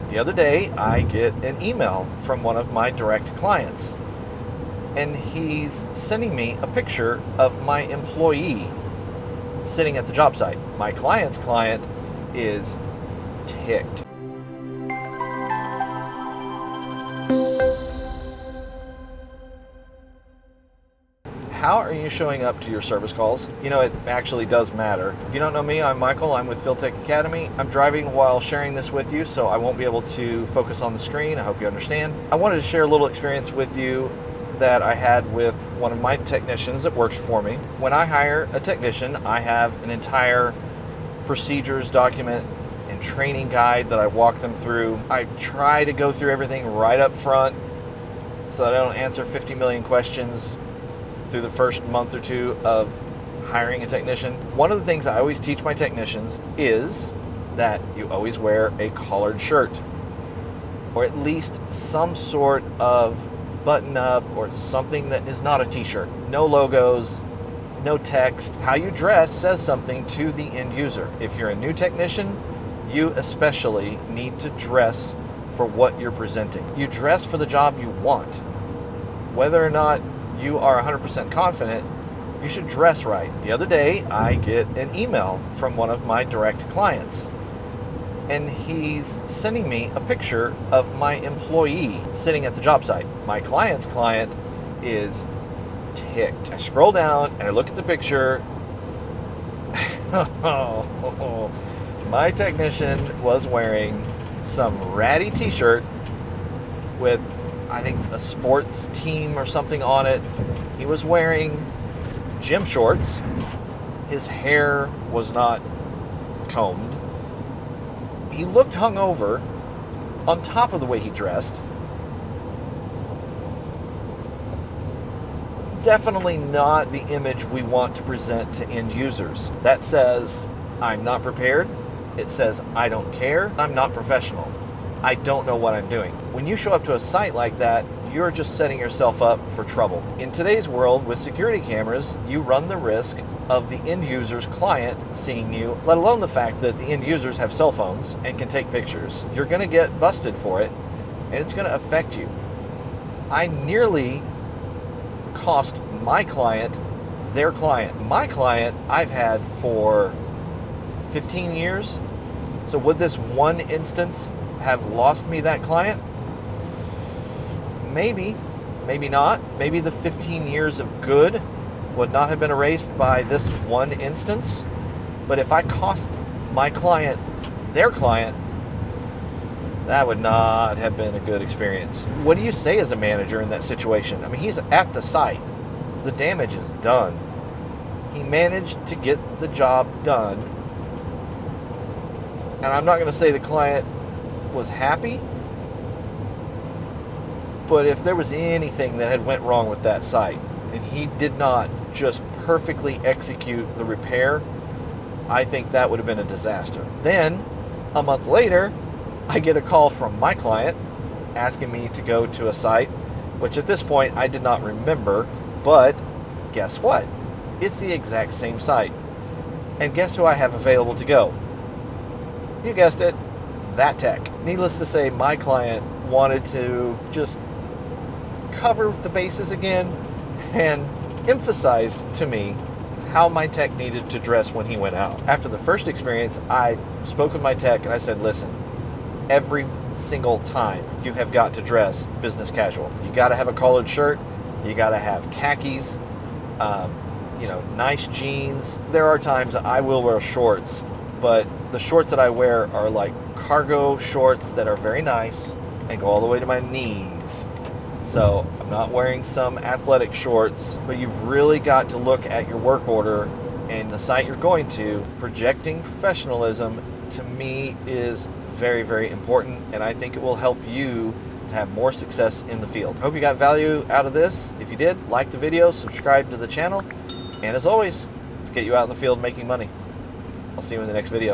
The other day, I get an email from one of my direct clients, and he's sending me a picture of my employee sitting at the job site. My client's client is ticked. How are you showing up to your service calls? You know, it actually does matter. If you don't know me, I'm Michael. I'm with Field Tech Academy. I'm driving while sharing this with you, so I won't be able to focus on the screen. I hope you understand. I wanted to share a little experience with you that I had with one of my technicians that works for me. When I hire a technician, I have an entire procedures document and training guide that I walk them through. I try to go through everything right up front so that I don't answer 50 million questions through the first month or two of hiring a technician. One of the things I always teach my technicians is that you always wear a collared shirt, or at least some sort of button-up or something that is not a t-shirt. No logos, no text. How you dress says something to the end user. If you're a new technician, you especially need to dress for what you're presenting. You dress for the job you want. Whether or not you are 100% confident, you should dress right. The other day, I get an email from one of my direct clients, and he's sending me a picture of my employee sitting at the job site. My client's client is ticked. I scroll down and I look at the picture. My technician was wearing some ratty t-shirt with, I think, a sports team or something on it. He was wearing gym shorts. His hair was not combed. He looked hungover on top of the way he dressed. Definitely not the image we want to present to end users. That says, I'm not prepared. It says, I don't care. I'm not professional. I don't know what I'm doing. When you show up to a site like that, you're just setting yourself up for trouble. In today's world, with security cameras, you run the risk of the end user's client seeing you, let alone the fact that the end users have cell phones and can take pictures. You're gonna get busted for it, and it's gonna affect you. I nearly cost my client their client. My client I've had for 15 years, so would this one instance have lost me that client? Maybe, maybe not. Maybe the 15 years of good would not have been erased by this one instance. But if I cost my client their client, that would not have been a good experience. What do you say as a manager in that situation? I mean, he's at the site. The damage is done. He managed to get the job done. And I'm not going to say the client was happy, but if there was anything that had went wrong with that site and he did not just perfectly execute the repair, I think that would have been a disaster. Then a month later, I get a call from my client asking me to go to a site, which at this point I did not remember, but guess what? It's the exact same site. And guess who I have available to go? You guessed it, that tech. Needless to say, my client wanted to just cover the bases again and emphasized to me how my tech needed to dress when he went out. After the first experience, I spoke with my tech and I said, listen, every single time you have got to dress business casual. You got to have a collared shirt. You got to have khakis, nice jeans. There are times I will wear shorts, but the shorts that I wear are like cargo shorts that are very nice and go all the way to my knees. So I'm not wearing some athletic shorts, but you've really got to look at your work order and the site you're going to. Projecting professionalism, to me, is very, very important, and I think it will help you to have more success in the field. Hope you got value out of this. If you did, like the video, subscribe to the channel, and as always, let's get you out in the field making money. I'll see you in the next video.